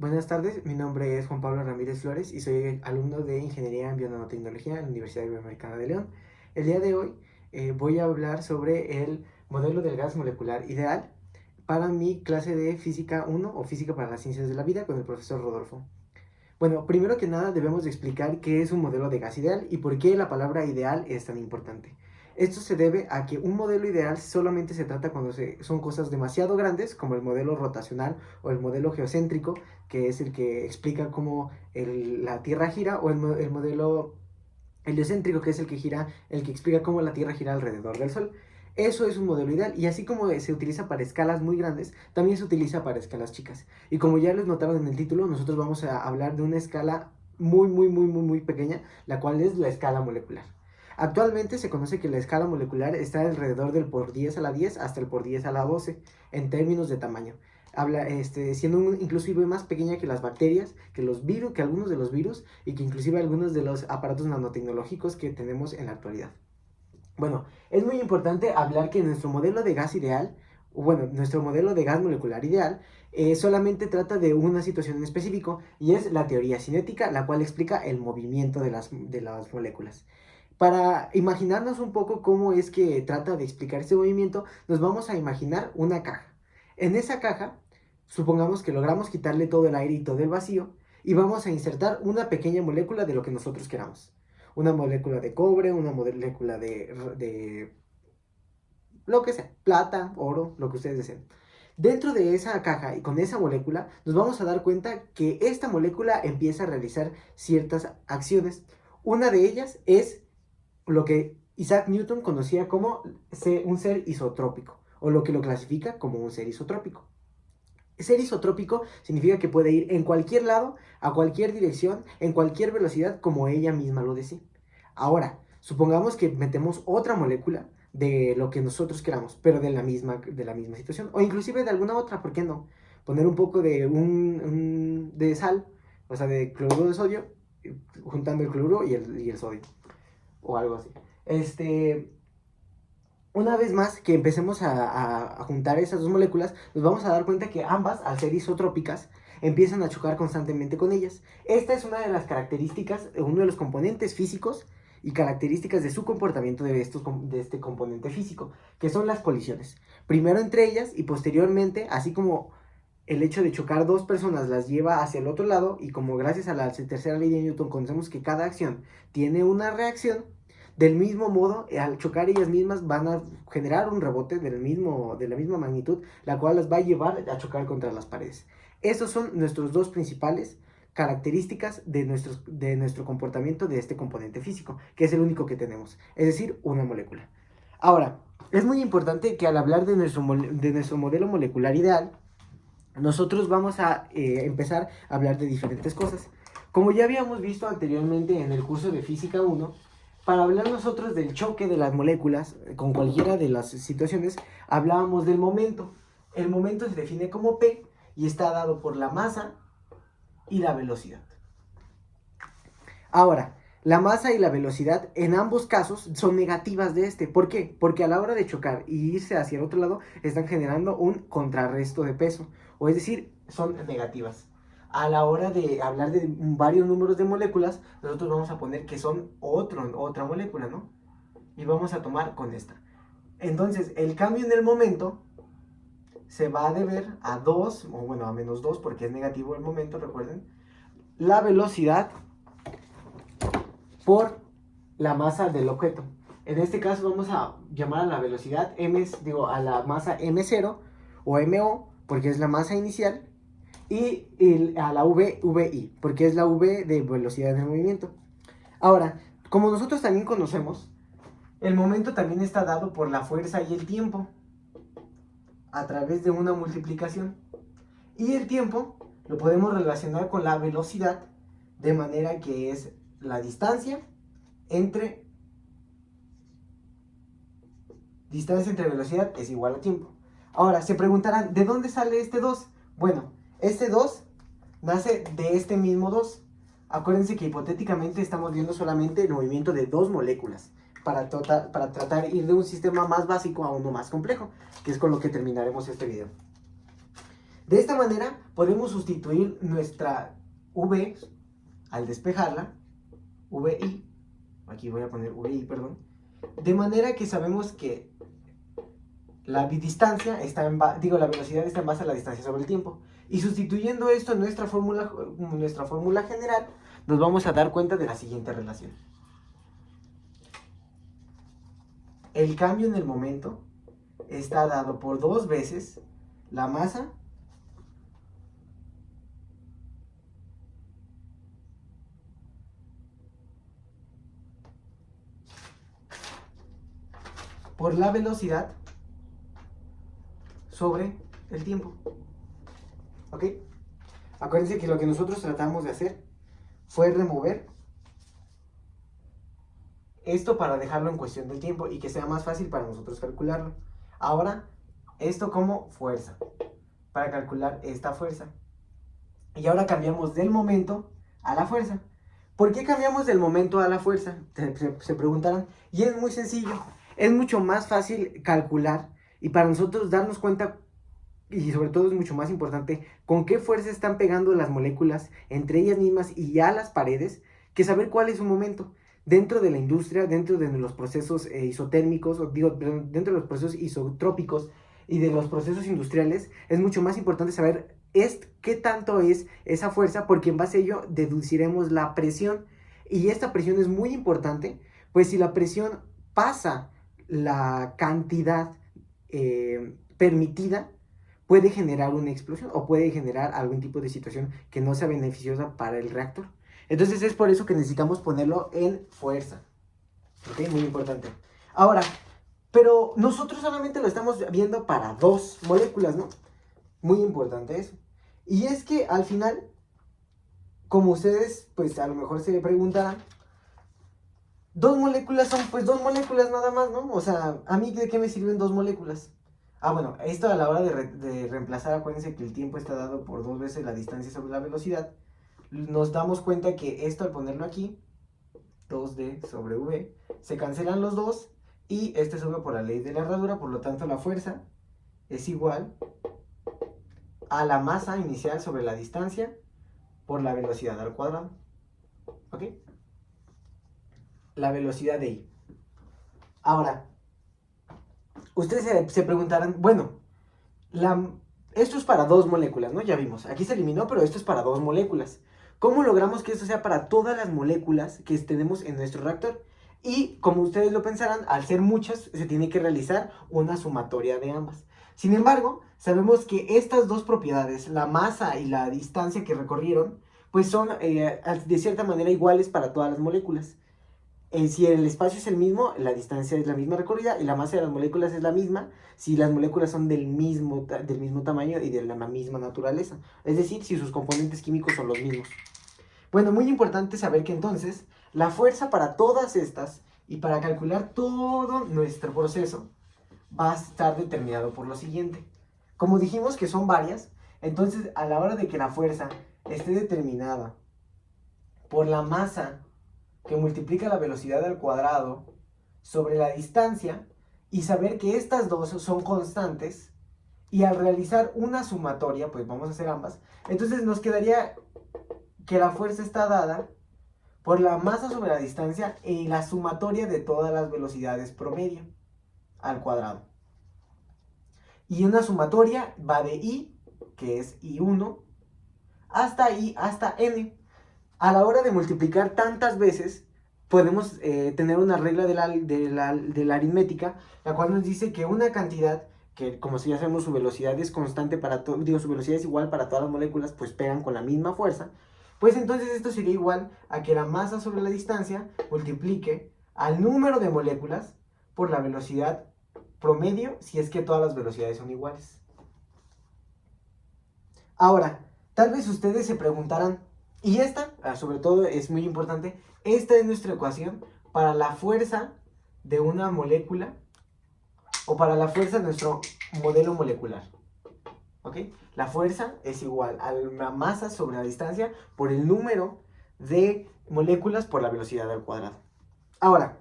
Buenas tardes, mi nombre es Juan Pablo Ramírez Flores y soy alumno de Ingeniería en Bionanotecnología en la Universidad Iberoamericana de León. El día de hoy voy a hablar sobre el modelo del gas molecular ideal para mi clase de Física 1 o Física para las Ciencias de la Vida con el profesor Rodolfo. Bueno, primero que nada debemos de explicar qué es un modelo de gas ideal y por qué la palabra ideal es tan importante. Esto se debe a que un modelo ideal solamente se trata cuando son cosas demasiado grandes, como el modelo rotacional o el modelo geocéntrico, que es el que explica cómo la Tierra gira, o el modelo heliocéntrico, que es el que gira, el que explica cómo la Tierra gira alrededor del Sol. Eso es un modelo ideal, y así como se utiliza para escalas muy grandes, también se utiliza para escalas chicas. Y como ya les notaron en el título, nosotros vamos a hablar de una escala muy pequeña, la cual es la escala molecular. Actualmente se conoce que la escala molecular está alrededor del por 10 a la 10 hasta el por 10 a la 12 en términos de tamaño. Siendo inclusive más pequeña que las bacterias, que los virus, que algunos de los virus y que inclusive algunos de los aparatos nanotecnológicos que tenemos en la actualidad. Bueno, es muy importante hablar que nuestro modelo de gas ideal, nuestro modelo de gas molecular ideal, solamente trata de una situación en específico, y es la teoría cinética, la cual explica el movimiento de las moléculas. Para imaginarnos un poco cómo es que trata de explicar este movimiento, nos vamos a imaginar una caja. En esa caja, supongamos que logramos quitarle todo el aire y todo el vacío, y vamos a insertar una pequeña molécula de lo que nosotros queramos. Una molécula de cobre, una molécula de lo que sea, plata, oro, lo que ustedes deseen. Dentro de esa caja y con esa molécula nos vamos a dar cuenta que esta molécula empieza a realizar ciertas acciones. Una de ellas es lo que Isaac Newton conocía como un ser isotrópico, o lo que lo clasifica como un ser isotrópico. Ser isotrópico significa que puede ir en cualquier lado, a cualquier dirección, en cualquier velocidad, como ella misma lo decía. Ahora, supongamos que metemos otra molécula de lo que nosotros queramos, pero de la misma situación, o inclusive de alguna otra, ¿por qué no? Poner un poco de sal, o sea, de cloruro de sodio, juntando el cloruro y el sodio, o algo así. Una vez más que empecemos a juntar esas dos moléculas, nos vamos a dar cuenta que ambas, al ser isotrópicas, empiezan a chocar constantemente con ellas. Esta es una de las características, uno de los componentes físicos y características de su comportamiento de este componente físico, que son las colisiones. Primero entre ellas y posteriormente, así como el hecho de chocar dos personas las lleva hacia el otro lado, y como gracias a la tercera ley de Newton conocemos que cada acción tiene una reacción, del mismo modo, al chocar ellas mismas van a generar un rebote de la misma magnitud, la cual las va a llevar a chocar contra las paredes. Esos son nuestros dos principales características de nuestro comportamiento de este componente físico, que es el único que tenemos, es decir, una molécula. Ahora, es muy importante que al hablar de nuestro modelo molecular ideal, nosotros vamos a empezar a hablar de diferentes cosas. Como ya habíamos visto anteriormente en el curso de Física 1, para hablar nosotros del choque de las moléculas con cualquiera de las situaciones, hablábamos del momento. El momento se define como P y está dado por la masa y la velocidad. Ahora, la masa y la velocidad en ambos casos son negativas de este. ¿Por qué? Porque a la hora de chocar y irse hacia el otro lado están generando un contrarresto de peso, o es decir, son negativas. A la hora de hablar de varios números de moléculas, nosotros vamos a poner que son otra molécula, ¿no? Y vamos a tomar con esta. Entonces, el cambio en el momento se va a deber a 2, o bueno, a menos 2, porque es negativo el momento, recuerden. La velocidad por la masa del objeto. En este caso vamos a llamar a la velocidad a la masa M0 o MO, porque es la masa inicial, y a la VI, porque es la V de velocidad del movimiento. Ahora, como nosotros también conocemos, el momento también está dado por la fuerza y el tiempo a través de una multiplicación. Y el tiempo lo podemos relacionar con la velocidad, de manera que es la distancia entre velocidad es igual a tiempo. Ahora, se preguntarán, ¿de dónde sale este 2? Bueno, este 2 nace de este mismo 2. Acuérdense que hipotéticamente estamos viendo solamente el movimiento de dos moléculas para tratar de ir de un sistema más básico a uno más complejo, que es con lo que terminaremos este video. De esta manera podemos sustituir nuestra V al despejarla, VI, aquí voy a poner VI, perdón, de manera que sabemos que la distancia está la velocidad está en base a la distancia sobre el tiempo. Y sustituyendo esto en nuestra fórmula general, nos vamos a dar cuenta de la siguiente relación. El cambio en el momento está dado por 2 veces la masa por la velocidad sobre el tiempo. ¿Ok? Acuérdense que lo que nosotros tratamos de hacer fue remover esto para dejarlo en cuestión del tiempo y que sea más fácil para nosotros calcularlo. Ahora, esto como fuerza, para calcular esta fuerza. Y ahora cambiamos del momento a la fuerza. ¿Por qué cambiamos del momento a la fuerza? Se preguntarán. Y es muy sencillo. Es mucho más fácil calcular y para nosotros darnos cuenta, y sobre todo es mucho más importante, con qué fuerza están pegando las moléculas entre ellas mismas y a las paredes, que saber cuál es su momento. Dentro de la industria, dentro de los procesos isotérmicos, dentro de los procesos isotrópicos y de los procesos industriales, es mucho más importante saber qué tanto es esa fuerza, porque en base a ello deduciremos la presión. Y esta presión es muy importante, pues si la presión pasa la cantidad permitida, puede generar una explosión o puede generar algún tipo de situación que no sea beneficiosa para el reactor. Entonces es por eso que necesitamos ponerlo en fuerza. ¿Ok? Muy importante. Ahora, pero nosotros solamente lo estamos viendo para 2 moléculas, ¿no? Muy importante eso. Y es que al final, como ustedes pues a lo mejor se preguntarán, 2 moléculas son pues 2 moléculas nada más, ¿no? O sea, ¿a mí de qué me sirven 2 moléculas? Ah, bueno, esto a la hora de reemplazar, acuérdense que el tiempo está dado por 2 veces la distancia sobre la velocidad. Nos damos cuenta que esto al ponerlo aquí, 2D sobre V, se cancelan los 2 y este sube por la ley de la herradura, por lo tanto la fuerza es igual a la masa inicial sobre la distancia por la velocidad al cuadrado. ¿Ok? La velocidad de I. Ahora, ustedes se preguntarán, bueno, esto es para 2 moléculas, ¿no? Ya vimos, aquí se eliminó, pero esto es para 2 moléculas. ¿Cómo logramos que esto sea para todas las moléculas que tenemos en nuestro reactor? Y como ustedes lo pensarán, al ser muchas, se tiene que realizar una sumatoria de ambas. Sin embargo, sabemos que estas 2 propiedades, la masa y la distancia que recorrieron, pues son de cierta manera iguales para todas las moléculas. Si el espacio es el mismo, la distancia es la misma recorrida y la masa de las moléculas es la misma si las moléculas son del mismo tamaño y de la misma naturaleza. Es decir, si sus componentes químicos son los mismos. Bueno, muy importante saber que entonces la fuerza para todas estas y para calcular todo nuestro proceso va a estar determinado por lo siguiente. Como dijimos que son varias, entonces a la hora de que la fuerza esté determinada por la masa que multiplica la velocidad al cuadrado sobre la distancia y saber que estas dos son constantes, y al realizar una sumatoria, pues vamos a hacer ambas, entonces nos quedaría que la fuerza está dada por la masa sobre la distancia y la sumatoria de todas las velocidades promedio al cuadrado. Y una sumatoria va de I, que es I1, hasta I, hasta N. A la hora de multiplicar tantas veces, podemos tener una regla de la aritmética, la cual nos dice que una cantidad, que como si ya sabemos su velocidad es constante para su velocidad es igual para todas las moléculas, pues pegan con la misma fuerza, pues entonces esto sería igual a que la masa sobre la distancia multiplique al número de moléculas por la velocidad promedio, si es que todas las velocidades son iguales. Ahora, tal vez ustedes se preguntarán, y esta, sobre todo, es muy importante, esta es nuestra ecuación para la fuerza de una molécula o para la fuerza de nuestro modelo molecular. ¿Ok? La fuerza es igual a la masa sobre la distancia por el número de moléculas por la velocidad al cuadrado. Ahora,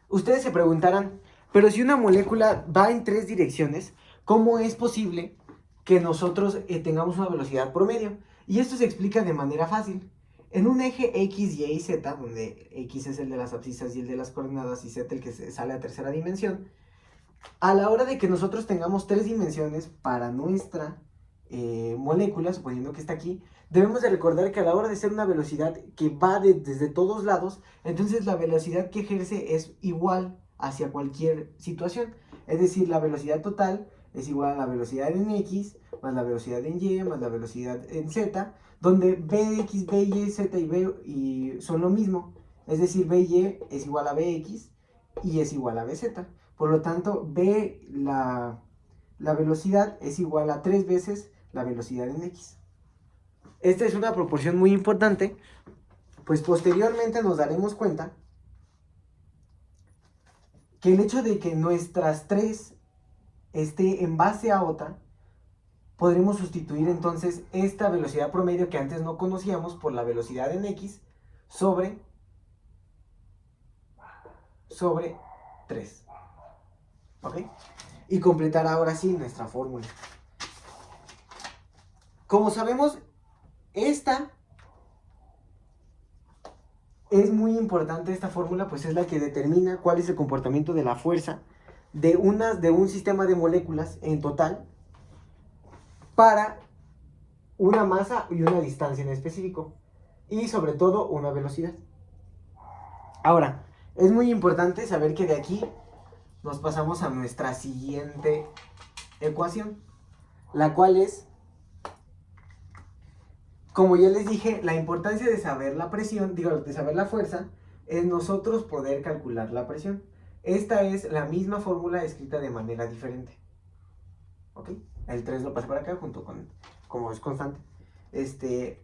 ustedes se preguntarán, pero si una molécula va en 3 direcciones, ¿cómo es posible que nosotros tengamos una velocidad promedio. Y esto se explica de manera fácil. En un eje X, Y y Z, donde X es el de las abscisas y el de las coordenadas y Z el que sale a tercera dimensión, a la hora de que nosotros tengamos 3 dimensiones para nuestra molécula, suponiendo que está aquí, debemos de recordar que a la hora de ser una velocidad que va desde todos lados, entonces la velocidad que ejerce es igual hacia cualquier situación. Es decir, la velocidad total es igual a la velocidad en X, más la velocidad en Y, más la velocidad en Z, donde Bx, By, Z y B son lo mismo. Es decir, By es igual a Bx y es igual a Bz. Por lo tanto, la velocidad es igual a 3 veces la velocidad en X. Esta es una proporción muy importante, pues posteriormente nos daremos cuenta que el hecho de que nuestras 3 esté en base a otra, podremos sustituir entonces esta velocidad promedio que antes no conocíamos por la velocidad en X sobre 3. ¿Ok? Y completar ahora sí nuestra fórmula. Como sabemos, esta es muy importante, esta fórmula, pues es la que determina cuál es el comportamiento de la fuerza de un sistema de moléculas en total para una masa y una distancia en específico, y sobre todo una velocidad. Ahora, es muy importante saber que de aquí nos pasamos a nuestra siguiente ecuación, la cual es, como ya les dije, la importancia de saber la presión, de saber la fuerza, es nosotros poder calcular la presión. Esta es la misma fórmula escrita de manera diferente. ¿Ok? El 3 lo pasé para acá junto con, como es constante.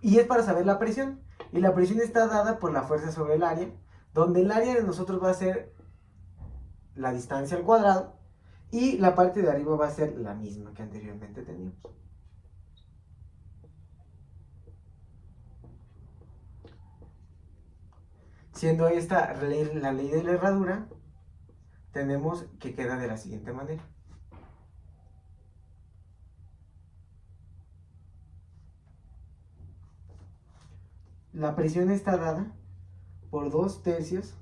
Y es para saber la presión. Y la presión está dada por la fuerza sobre el área, donde el área de nosotros va a ser la distancia al cuadrado y la parte de arriba va a ser la misma que anteriormente teníamos. Siendo esta la ley de la herradura, tenemos que queda de la siguiente manera. La presión está dada por 2/3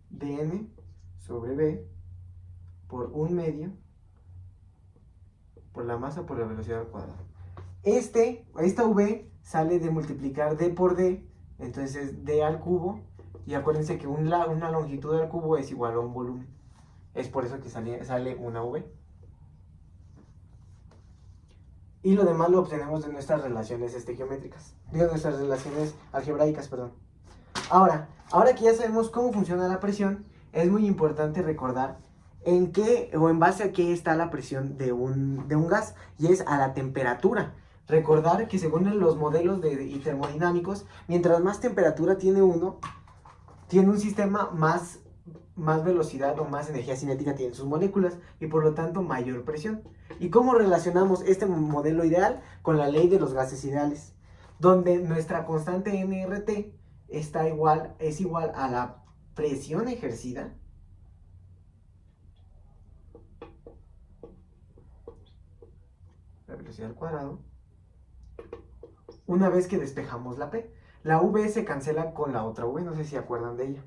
de N sobre B por 1/2 por la masa por la velocidad al cuadrado. Esta V sale de multiplicar D por D, entonces D al cubo, y acuérdense que una longitud al cubo es igual a un volumen. Es por eso que sale una V. Y lo demás lo obtenemos de nuestras relaciones geométricas, de nuestras relaciones algebraicas, perdón. Ahora que ya sabemos cómo funciona la presión, es muy importante recordar en qué o en base a qué está la presión de un gas, y es a la temperatura. Recordar que según los modelos termodinámicos, mientras más temperatura tiene uno, tiene un sistema más velocidad o más energía cinética tienen sus moléculas y por lo tanto mayor presión. ¿Y cómo relacionamos este modelo ideal con la ley de los gases ideales? Donde nuestra constante nRT es igual a la presión ejercida la velocidad al cuadrado una vez que despejamos la P. La V se cancela con la otra V, no sé si se acuerdan de ella.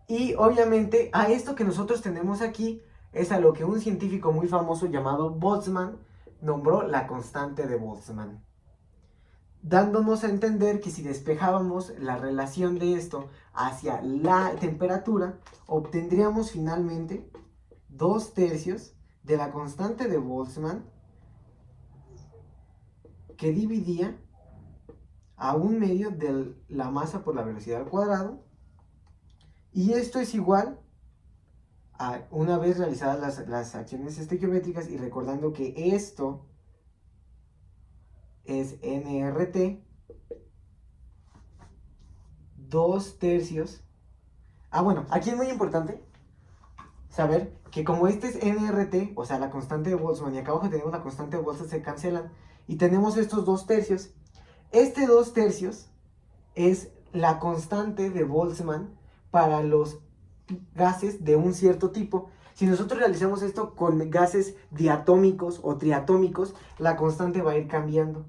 Y obviamente a esto que nosotros tenemos aquí es a lo que un científico muy famoso llamado Boltzmann nombró la constante de Boltzmann, dándonos a entender que si despejábamos la relación de esto hacia la temperatura, obtendríamos finalmente 2/3 de la constante de Boltzmann que dividía a 1/2 de la masa por la velocidad al cuadrado, y esto es igual a, una vez realizadas las acciones geométricas y recordando que esto es nRT, 2/3. Bueno, aquí es muy importante saber que como este es nRT, o sea la constante de Boltzmann, y acá abajo tenemos la constante de Boltzmann, se cancelan y tenemos estos 2/3. Este 2/3 es la constante de Boltzmann para los gases de un cierto tipo. Si nosotros realizamos esto con gases diatómicos o triatómicos, la constante va a ir cambiando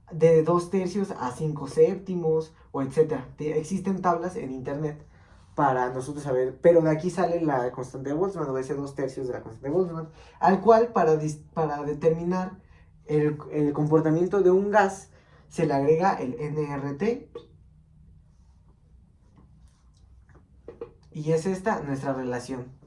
de 2/3 a 5/7 o etcétera. Existen tablas en internet para nosotros saber, pero de aquí sale la constante de Boltzmann, o ese 2/3 de la constante de Boltzmann, al cual para determinar el comportamiento de un gas se le agrega el nRT, y es esta nuestra relación.